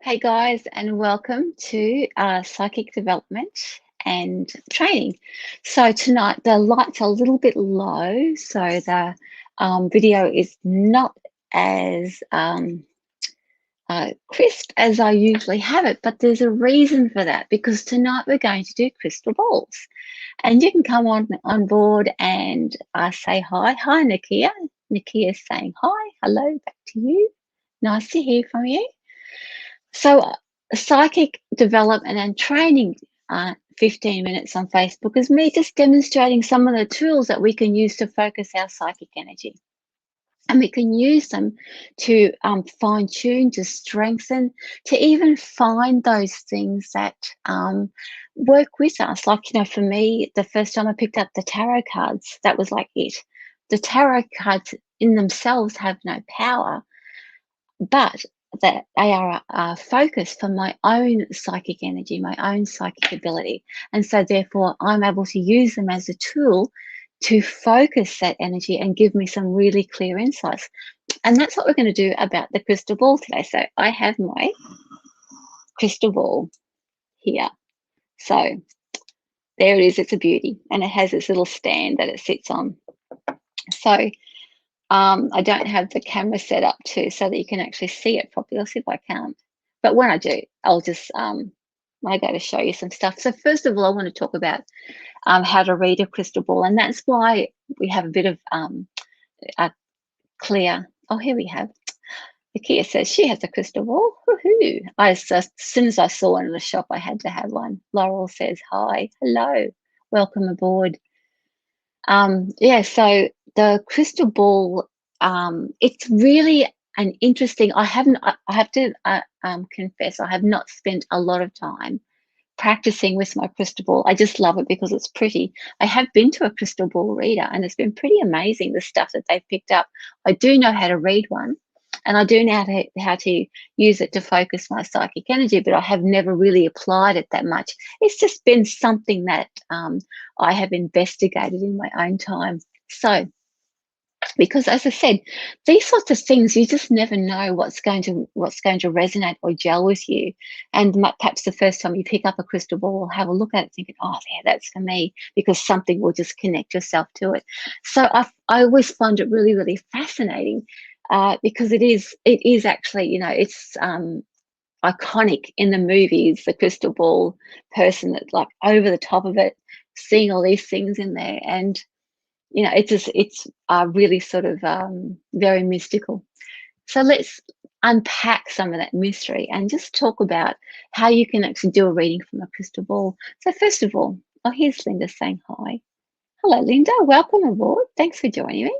Hey guys, and welcome to Psychic Development and Training. So tonight the lights are a little bit low, so the video is not as crisp as I usually have it, but there's a reason for that because tonight we're going to do crystal balls. And you can come on board and say hi. Hi, Nakia. Nakia's saying hi. Hello, back to you. Nice to hear from you. So, psychic development and training, 15 minutes on Facebook is me just demonstrating some of the tools that we can use to focus our psychic energy. And we can use them to fine tune, to strengthen, to even find those things that work with us. Like, for me, the first time I picked up the tarot cards, that was like it. The tarot cards in themselves have no power, but that they are a focus for my own psychic energy, my own psychic ability. And so therefore I'm able to use them as a tool to focus that energy and give me some really clear insights. And that's what we're going to do about the crystal ball today. So I have my crystal ball here. So there it is, it's a beauty. And it has this little stand that it sits on. So I don't have the camera set up so that you can actually see it properly. I'll see if I can. But when I do, I'll just, when I go to show you some stuff. So first of all, I want to talk about how to read a crystal ball. And that's why we have a bit of a clear, oh, here we have. Vicki says she has a crystal ball. Woohoo. As soon as I saw one in the shop, I had to have one. Laurel says, hi, hello, welcome aboard. Yeah, so the crystal ball, it's really an interesting, I have to confess, I have not spent a lot of time practicing with my crystal ball. I just love it because it's pretty. I have been to a crystal ball reader and it's been pretty amazing, the stuff that they've picked up. I do know how to read one and I do know how to use it to focus my psychic energy, but I have never really applied it that much. It's just been something that I have investigated in my own time. So, because as I said, these sorts of things, you just never know what's going to resonate or gel with you. And perhaps the first time you pick up a crystal ball, have a look at it thinking, oh yeah, that's for me, because something will just connect yourself to it. So I always find it really, really fascinating because it is actually, it's iconic in the movies, the crystal ball person that's like over the top of it, seeing all these things in there. And it's really sort of very mystical. So let's unpack some of that mystery and just talk about how you can actually do a reading from a crystal ball. So first of all, oh, here's Linda saying hi. Hello, Linda. Welcome aboard. Thanks for joining me.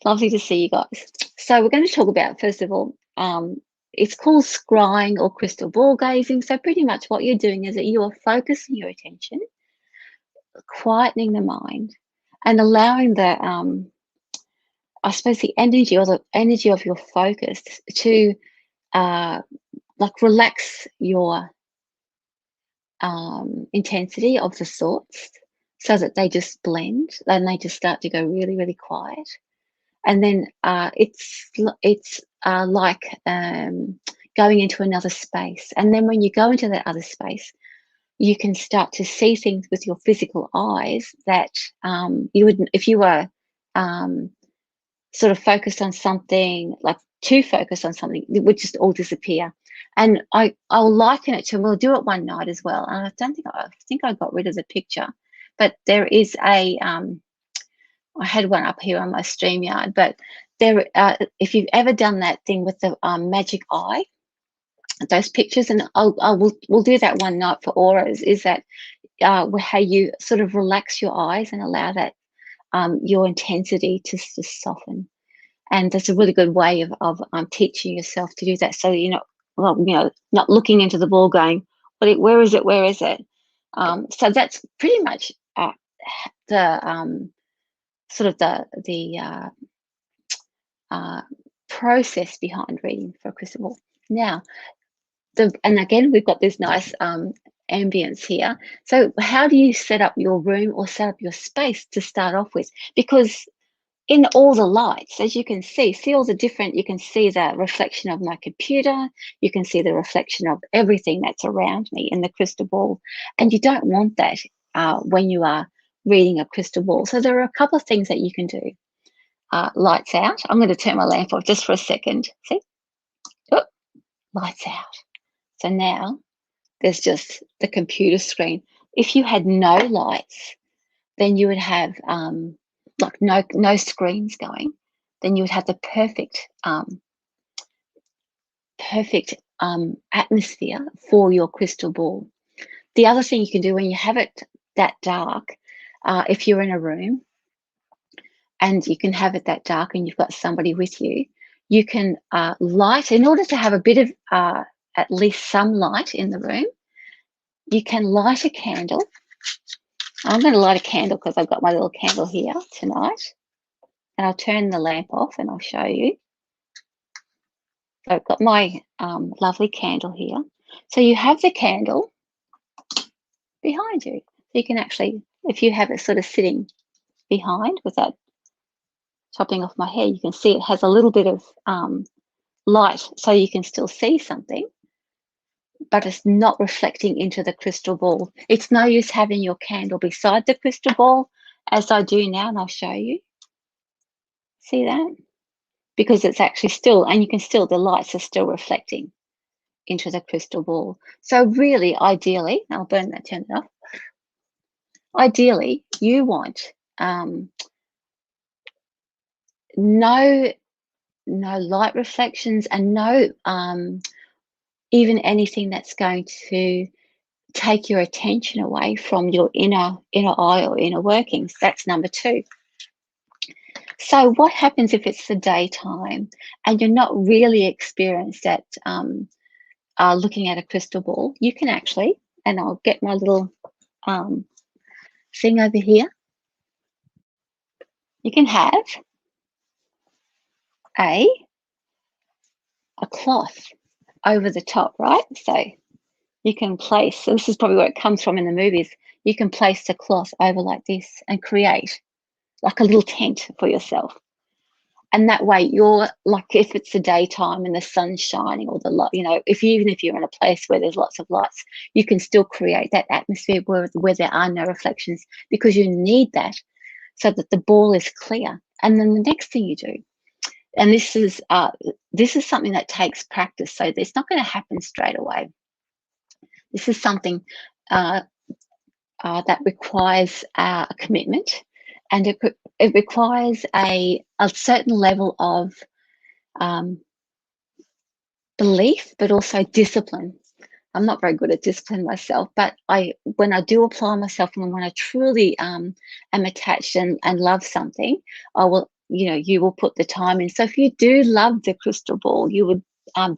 Lovely to see you guys. So we're going to talk about, first of all, it's called scrying or crystal ball gazing. So pretty much what you're doing is that you are focusing your attention, quietening the mind, and allowing the I suppose the energy of your focus to like relax your intensity of the thoughts so that they just blend and they just start to go really, really quiet. And then it's like going into another space. And then when you go into that other space, you can start to see things with your physical eyes that you wouldn't, if you were sort of focused on something, like too focused on something, it would just all disappear. And I'll liken it to, we'll do it one night as well. And I think I got rid of the picture, but there is I had one up here on my StreamYard, but there, if you've ever done that thing with the magic eye, those pictures, and we'll do that one night for auras, is that how you sort of relax your eyes and allow that your intensity to soften. And that's a really good way of teaching yourself to do that, so you're not looking into the ball going, where is it? So that's pretty much the sort of the process behind reading for a crystal ball. Now, and again, we've got this nice ambience here. So how do you set up your room or set up your space to start off with? Because in all the lights, as you can see all the different, you can see the reflection of my computer, you can see the reflection of everything that's around me in the crystal ball. And you don't want that when you are reading a crystal ball. So there are a couple of things that you can do. Lights out. I'm going to turn my lamp off just for a second. See? Oh, lights out. So now there's just the computer screen. If you had no lights, then you would have like no screens going. Then you would have the perfect atmosphere for your crystal ball. The other thing you can do when you have it that dark, if you're in a room and you can have it that dark and you've got somebody with you, you can light, in order to have a bit of at least some light in the room, you can light a candle. I'm going to light a candle because I've got my little candle here tonight. And I'll turn the lamp off and I'll show you. So I've got my lovely candle here. So you have the candle behind you. So you can actually, if you have it sort of sitting behind without chopping off my hair, you can see it has a little bit of light, so you can still see something, but it's not reflecting into the crystal ball. It's no use having your candle beside the crystal ball, as I do now, and I'll show you. See that? Because it's actually still, and you can still, the lights are still reflecting into the crystal ball. So really, ideally, I'll turn it off. Ideally, you want no light reflections and no even anything that's going to take your attention away from your inner eye or inner workings. That's number 2. So what happens if it's the daytime and you're not really experienced at looking at a crystal ball? You can actually, and I'll get my little thing over here. You can have a cloth over the top, right? So you can place, so this is probably where it comes from in the movies, you can place the cloth over like this and create like a little tent for yourself. And that way you're like, if it's the daytime and the sun's shining or the light, even if you're in a place where there's lots of lights, you can still create that atmosphere where there are no reflections, because you need that so that the ball is clear. And then the next thing you do, and this is something that takes practice, so it's not going to happen straight away. This is something that requires a commitment, and it requires a certain level of belief, but also discipline. I'm not very good at discipline myself, but when I do apply myself and when I truly am attached and love something, I will, you will put the time in. So if you do love the crystal ball, you would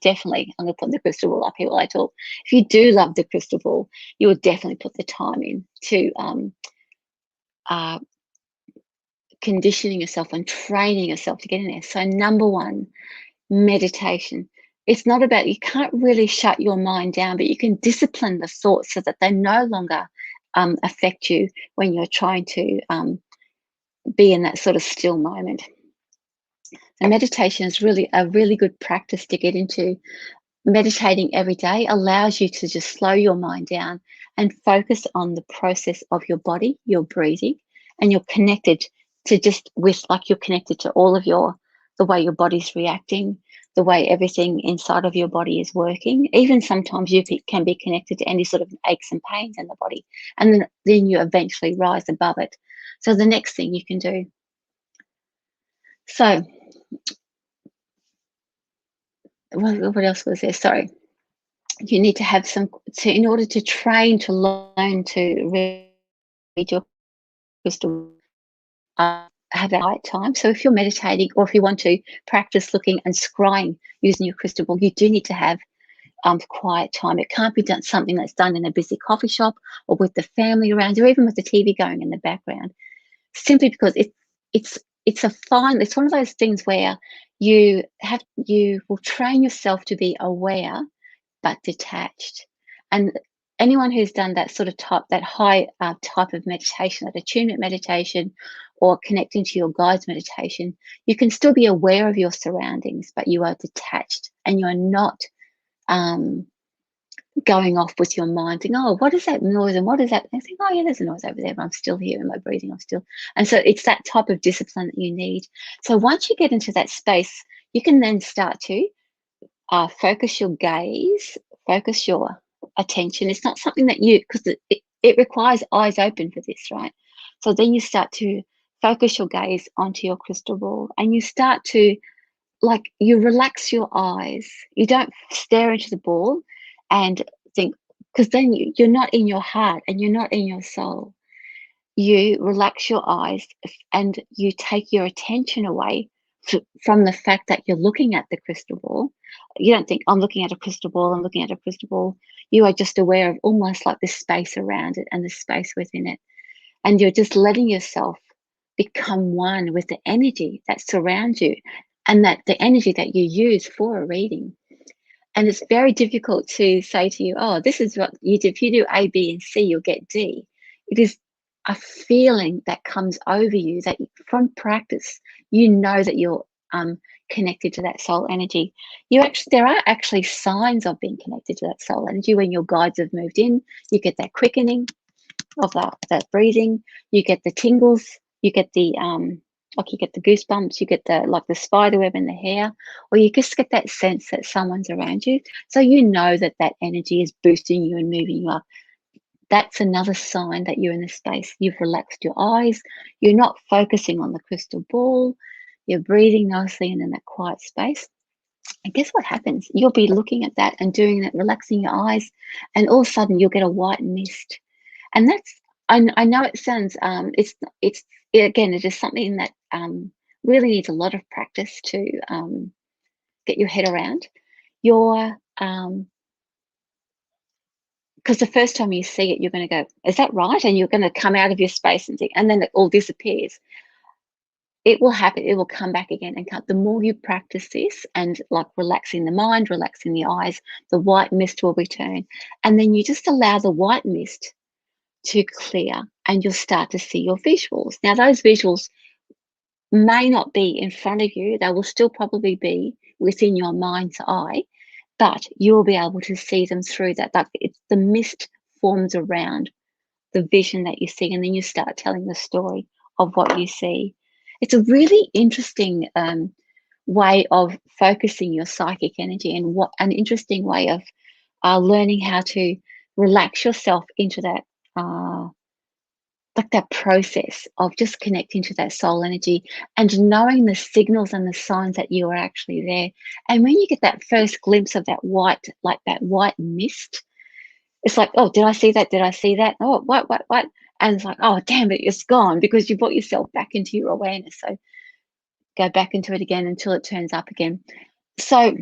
definitely, I'm going to put the crystal ball up here while I talk. If you do love the crystal ball, you would definitely put the time in to conditioning yourself and training yourself to get in there. So number 1, meditation. It's not about, you can't really shut your mind down, but you can discipline the thoughts so that they no longer affect you when you're trying to be in that sort of still moment. And meditation is really a really good practice to get into. Meditating every day allows you to just slow your mind down and focus on the process of your body, your breathing, and you're connected to you're connected to all of the way your body's reacting, the way everything inside of your body is working. Even sometimes you can be connected to any sort of aches and pains in the body, and then you eventually rise above it. So the next thing you can do. So what else was there? Sorry. You need to have in order to train to learn to read your crystal, have that right time. So if you're meditating or if you want to practice looking and scrying using your crystal ball, you do need to have quiet time. It can't be something that's done in a busy coffee shop or with the family around, or even with the TV going in the background, simply because it's one of those things where you will train yourself to be aware but detached. And anyone who's done that sort of that high type of meditation, that attunement meditation, or connecting to your guides meditation, you can still be aware of your surroundings, but you are detached and you are not going off with your mind, thinking, oh, what is that noise and what is that? And I think, oh, yeah, there's a noise over there, but I'm still here. Am I breathing? I'm still. And so it's that type of discipline that you need. So once you get into that space, you can then start to focus your gaze, focus your attention. It's not something that because it requires eyes open for this, right? So then you start to focus your gaze onto your crystal ball and you start to, like, you relax your eyes. You don't stare into the ball and think, because then you're not in your heart and you're not in your soul. You relax your eyes and you take your attention away from the fact that you're looking at the crystal ball. You don't think, I'm looking at a crystal ball, I'm looking at a crystal ball. You are just aware of almost like the space around it and the space within it. And you're just letting yourself become one with the energy that surrounds you and that the energy that you use for a reading. And it's very difficult to say to you, oh, this is what you do. If you do A, B, and C, you'll get D. It is a feeling that comes over you that from practice, you know that you're connected to that soul energy. There are actually signs of being connected to that soul energy. When your guides have moved in, you get that quickening of that breathing, you get the tingles, you get the like you get the goosebumps, you get the spider web in the hair, or you just get that sense that someone's around you. So you know that that energy is boosting you and moving you up. That's another sign that you're in the space. You've relaxed your eyes. You're not focusing on the crystal ball. You're breathing nicely and in that quiet space. And guess what happens? You'll be looking at that and doing that, relaxing your eyes, and all of a sudden you'll get a white mist. And that's, I know it sounds, it's again, it is something that really needs a lot of practice to get your head around. Because the first time you see it, you're going to go, is that right? And you're going to come out of your space and think, and then it all disappears. It will happen. It will come back again and come. The more you practice this and like relaxing the mind, relaxing the eyes, the white mist will return. And then you just allow the white mist to clear and you'll start to see your visuals. Now, those visuals may not be in front of you. They will still probably be within your mind's eye, but you'll be able to see them through that. It's the mist forms around the vision that you see, and then you start telling the story of what you see. It's a really interesting way of focusing your psychic energy, and what an interesting way of learning how to relax yourself into that like that process of just connecting to that soul energy and knowing the signals and the signs that you are actually there. And when you get that first glimpse of that white, like that white mist, it's like, oh, did I see that? Did I see that? Oh, what? And it's like, oh, damn it, it's gone, because you brought yourself back into your awareness. So go back into it again until it turns up again. So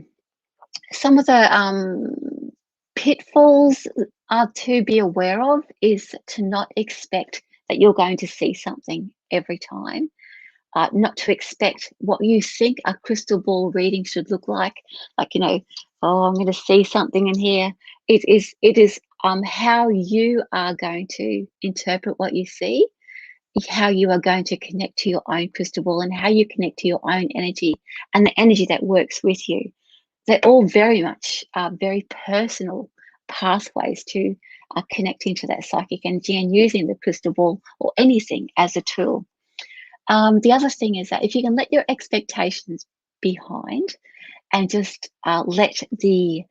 some of the pitfalls are to be aware of is to not expect that you're going to see something every time. Not to expect what you think a crystal ball reading should look like, oh, I'm going to see something in here. It is how you are going to interpret what you see, how you are going to connect to your own crystal ball, and how you connect to your own energy and the energy that works with you. They're all very much very personal pathways to connecting to that psychic energy and using the crystal ball or anything as a tool. The other thing is that if you can let your expectations behind and just let the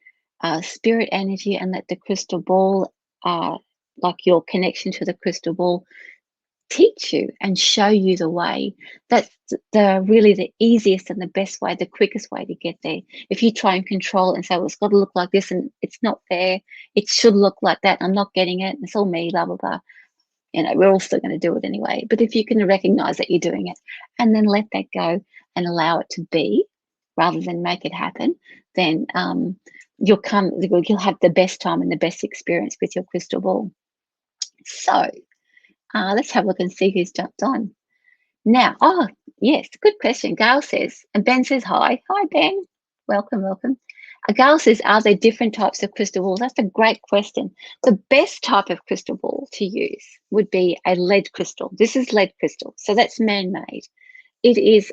spirit energy and let the crystal ball, like your connection to the crystal ball, teach you and show you the way, that's really the easiest and the best way, the quickest way to get there. If you try and control it and say, well, it's got to look like this and it's not fair, it should look like that, I'm not getting it, it's all me, blah, blah, blah. We're all still going to do it anyway. But if you can recognize that you're doing it and then let that go and allow it to be rather than make it happen, then you'll have the best time and the best experience with your crystal ball. So let's have a look and see who's jumped on. Now, oh, yes, good question. Gail says, and Ben says, hi. Hi, Ben. Welcome, welcome. A girl says, are there different types of crystal balls? That's a great question. The best type of crystal ball to use would be a lead crystal. This is lead crystal, so that's man-made. It is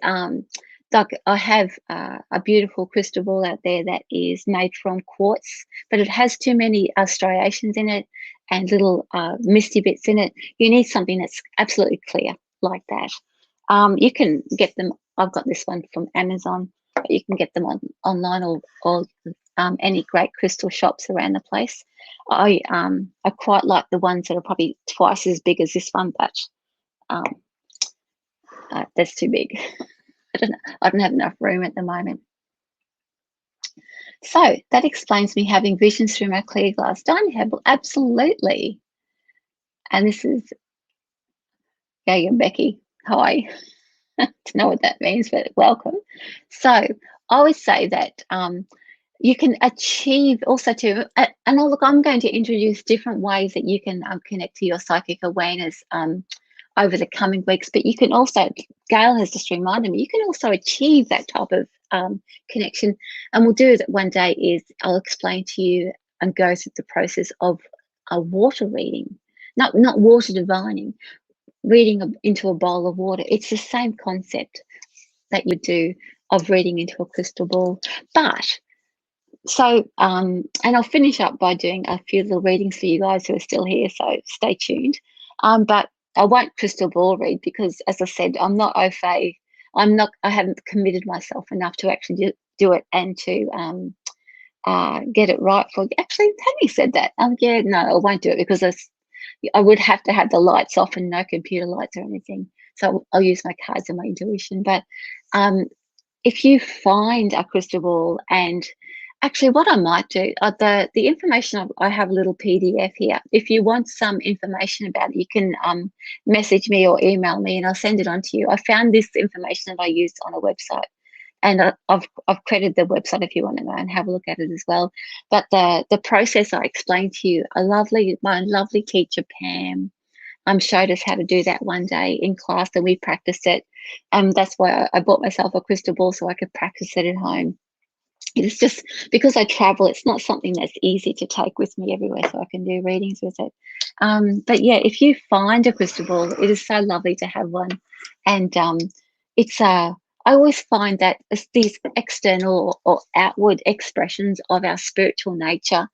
like I have a beautiful crystal ball out there that is made from quartz, but it has too many striations in it and little misty bits in it. You need something that's absolutely clear like that. You can get them. I've got this one from Amazon, but you can get them online or any great crystal shops around the place. I quite like the ones that are probably twice as big as this one, but that's too big. I don't have enough room at the moment. So that explains me having visions through my clear glass dining table. Absolutely. And this is Becky. Hi. Don't know what that means, but welcome. So I always say that you can achieve also too, and look, I'm going to introduce different ways that you can connect to your psychic awareness over the coming weeks, but you can also, Gail has just reminded me, you can also achieve that type of connection. And we'll do that one day is I'll explain to you and go through the process of a water reading, not water divining, reading into a bowl of water. It's the same concept that you do of reading into a crystal ball. But so, and I'll finish up by doing a few little readings for you guys who are still here, so stay tuned. But I won't crystal ball read because, as I said, I'm not au fait. I haven't committed myself enough to actually do it and to get it right for. Actually, Tammy said that. Yeah, no, I won't do it because I would have to have the lights off and no computer lights or anything. So I'll use my cards and my intuition. But if you find a crystal ball, and actually what I might do, the information, I have a little PDF here. If you want some information about it, you can message me or email me and I'll send it on to you. I found this information that I used on a website. And I've credited the website if you want to go and have a look at it as well. But the process I explained to you, my lovely teacher Pam showed us how to do that one day in class, and we practiced it. That's why I bought myself a crystal ball so I could practice it at home. It's just because I travel, it's not something that's easy to take with me everywhere, so I can do readings with it. But yeah, if you find a crystal ball, it is so lovely to have one. And it's I always find that these external or outward expressions of our spiritual nature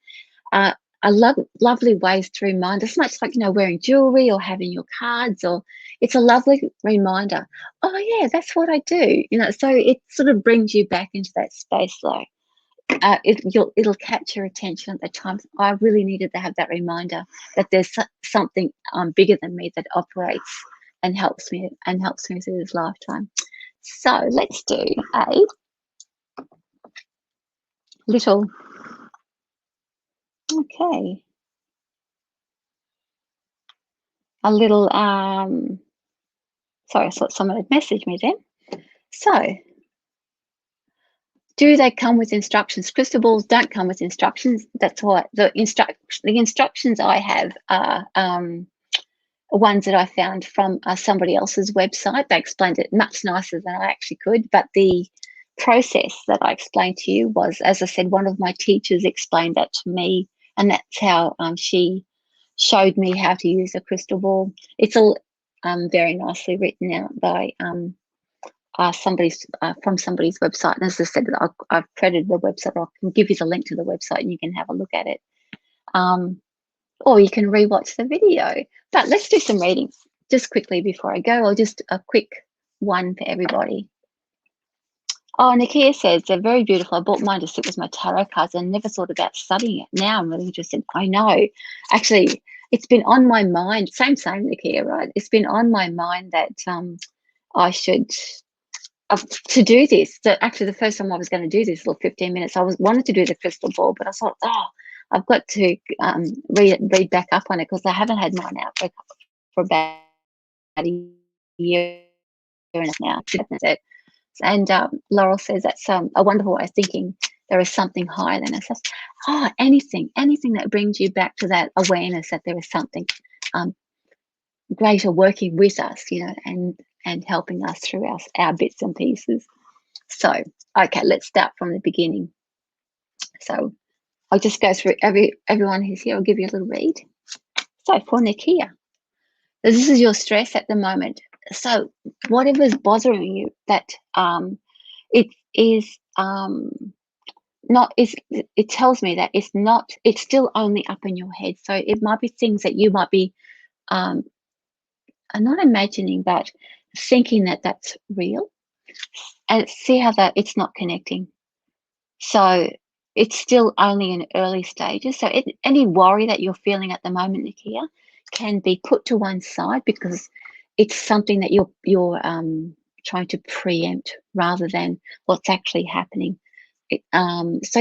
are lovely ways to remind us, much like, wearing jewelry or having your cards, or it's a lovely reminder. Oh yeah, that's what I do. So it sort of brings you back into that space though. It'll catch your attention at the time. I really needed to have that reminder that there's something bigger than me that operates and helps me through this lifetime. So let's do a little, okay, a little, sorry, I thought someone had messaged me then. So, do they come with instructions? Crystal balls don't come with instructions. That's why the instructions I have are ones that I found from somebody else's website. They explained it much nicer than I actually could, but the process that I explained to you was, as I said, one of my teachers explained that to me, and that's how she showed me how to use a crystal ball. It's all very nicely written out by somebody's from somebody's website. And as I said, I've credited the website. I can give you the link to the website and you can have a look at it. Or you can rewatch the video. But let's do some readings just quickly before I go, or just a quick one for everybody. Oh, Nakia says they're very beautiful. I bought mine to sit with my tarot cards and never thought about studying it. Now I'm really interested. I know. Actually, it's been on my mind. Same, Nakia, right? It's been on my mind that I should to do this. Actually, the first time I was going to do this little 15 minutes, I wanted to do the crystal ball, but I thought, I've got to read back up on it because I haven't had mine out for about a year and a half now. And Laurel says that's a wonderful way of thinking. There is something higher than us. Anything that brings you back to that awareness that there is something greater working with us, and helping us through our bits and pieces. So, okay, let's start from the beginning. So I'll just go through everyone who's here. I'll give you a little read. So for Nakia, this is your stress at the moment. So whatever's bothering you, that it is not is it tells me that it's still only up in your head. So it might be things that you might be I'm not imagining, but thinking that that's real, and see how that it's not connecting. So it's still only in early stages. So any worry that you're feeling at the moment, Nakia, can be put to one side because it's something that you're trying to preempt rather than what's actually happening. So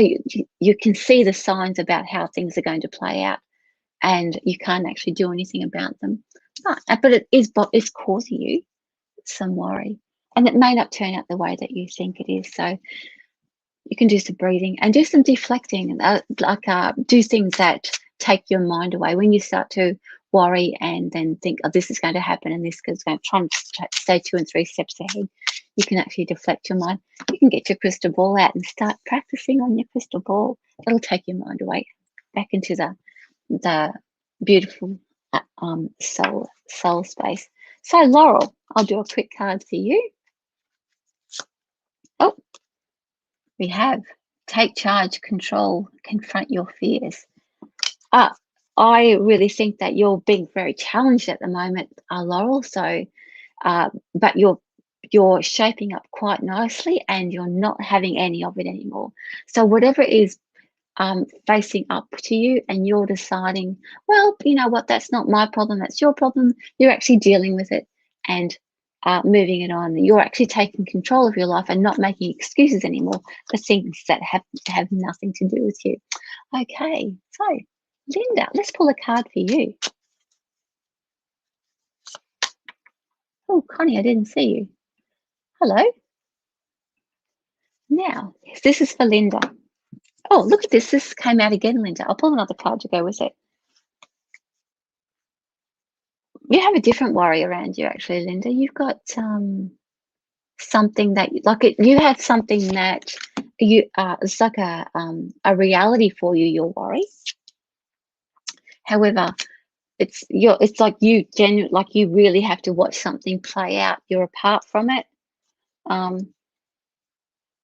you can see the signs about how things are going to play out, and you can't actually do anything about them. But it's causing you some worry, and it may not turn out the way that you think it is. So you can do some breathing and do some deflecting, do things that take your mind away when you start to worry and then think, oh, this is going to happen and this is going to try and stay 2 and 3 steps ahead. You can actually deflect your mind. You can get your crystal ball out and start practicing on your crystal ball. It'll take your mind away back into the beautiful soul space. So Laurel, I'll do a quick card for you. Oh, we have take charge, control, confront your fears. I really think that you're being very challenged at the moment, Laurel. So, but you're shaping up quite nicely, and you're not having any of it anymore. So whatever is facing up to you, and you're deciding, well, you know what, that's not my problem, that's your problem. You're actually dealing with it and moving it on. You're actually taking control of your life and not making excuses anymore for things that have nothing to do with you. Okay, so Linda, let's pull a card for you. Oh, Connie, I didn't see you. Hello. Now, this is for Linda. Oh, look at this. This came out again, Linda. I'll pull another card to go with it. You have a different worry around you, actually, Linda. You've got something that, you have something that it's like a reality for you, your worry. However, it's like you really have to watch something play out. You're apart from it.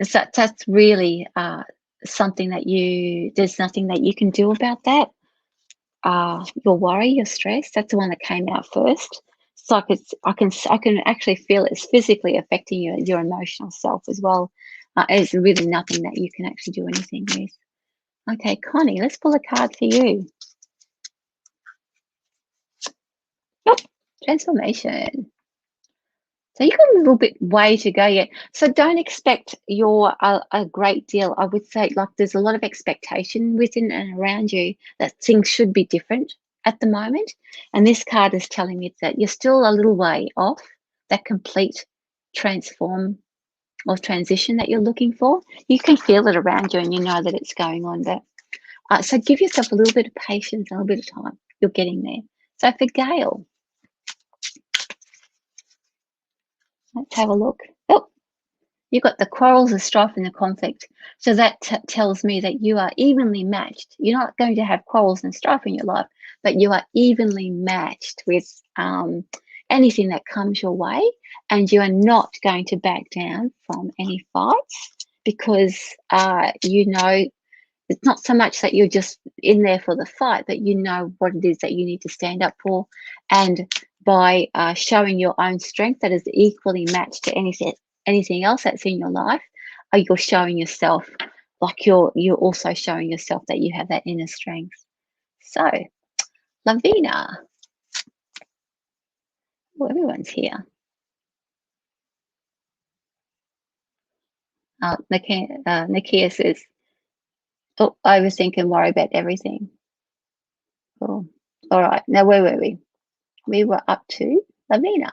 So that's really something that there's nothing that you can do about that. Your worry, your stress, that's the one that came out first. So I can actually feel it's physically affecting your emotional self as well. It's really nothing that you can actually do anything with. Okay, Connie, let's pull a card for you. Oh, transformation. So you've got a little bit way to go yet. So don't expect a great deal. I would say, like, there's a lot of expectation within and around you that things should be different at the moment. And this card is telling me that you're still a little way off that complete transform or transition that you're looking for. You can feel it around you and you know that it's going on. But so give yourself a little bit of patience, a little bit of time. You're getting there. So for Gail, let's have a look. Oh, you've got the quarrels, the strife, and the conflict. So that tells me that you are evenly matched. You're not going to have quarrels and strife in your life, but you are evenly matched with anything that comes your way, and you are not going to back down from any fights because you know it's not so much that you're just in there for the fight, but you know what it is that you need to stand up for. And by showing your own strength that is equally matched to anything else that's in your life, you're showing yourself, like you're also showing yourself that you have that inner strength. So, Lavina, oh, everyone's here. Nakia says, oh, overthink and worry about everything. Cool. All right, now where were we? We were up to Lavina.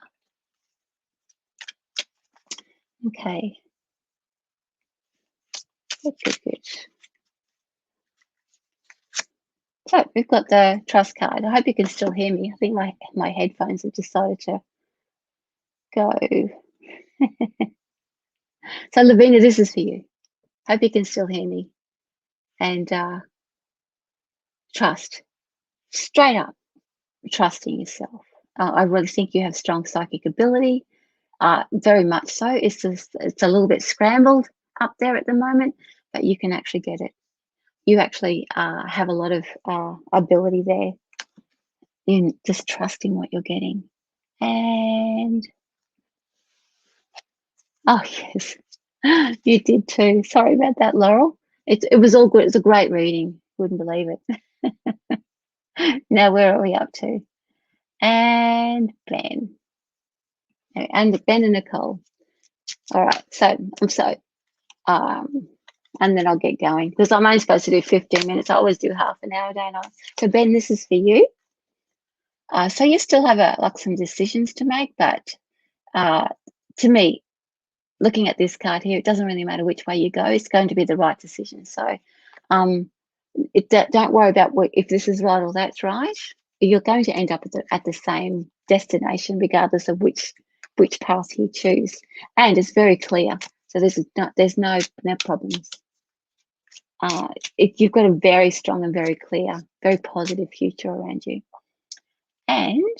Okay. Good. So we've got the trust card. I hope you can still hear me. I think my headphones have decided to go. So Lavina, this is for you. Hope you can still hear me. and trust, straight up, trusting yourself. I really think you have strong psychic ability, very much so. It's a little bit scrambled up there at the moment, but you can actually get it. You actually have a lot of ability there in just trusting what you're getting. And oh yes, you did too. Sorry about that, Laurel. It was all good. It's a great reading. Wouldn't believe it. Now where are we up to? And Ben. And Ben and Nicole. All right. So and then I'll get going because I'm only supposed to do 15 minutes. I always do half an hour, don't I? So Ben, this is for you. So you still have like some decisions to make, but to me, looking at this card here, it doesn't really matter which way you go. It's going to be the right decision. So don't worry about if this is right or that's right. You're going to end up at the same destination, regardless of which path you choose. And it's very clear. So there's no problems. You've got a very strong and very clear, very positive future around you. And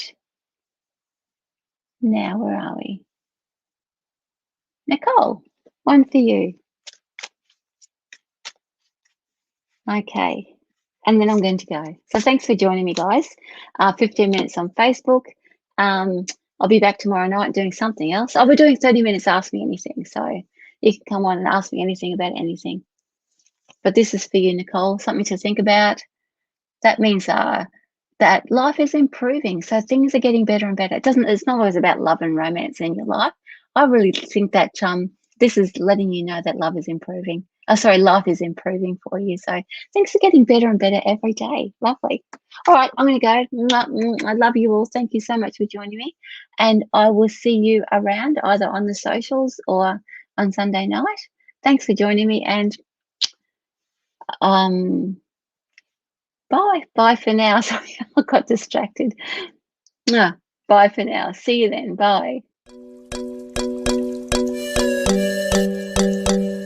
now where are we? Nicole, one for you. Okay, and then I'm going to go. So thanks for joining me, guys. 15 minutes on Facebook. I'll be back tomorrow night doing something else. I'll be doing 30 minutes Ask Me Anything. So you can come on and ask me anything about anything. But this is for you, Nicole, something to think about. That means that life is improving. So things are getting better and better. It's not always about love and romance in your life. I really think that this is letting you know that love is improving. Life is improving for you. So things are getting better and better every day. Lovely. All right, I'm going to go. I love you all. Thank you so much for joining me. And I will see you around either on the socials or on Sunday night. Thanks for joining me. And bye for now. Sorry, I got distracted. Bye for now. See you then. Bye.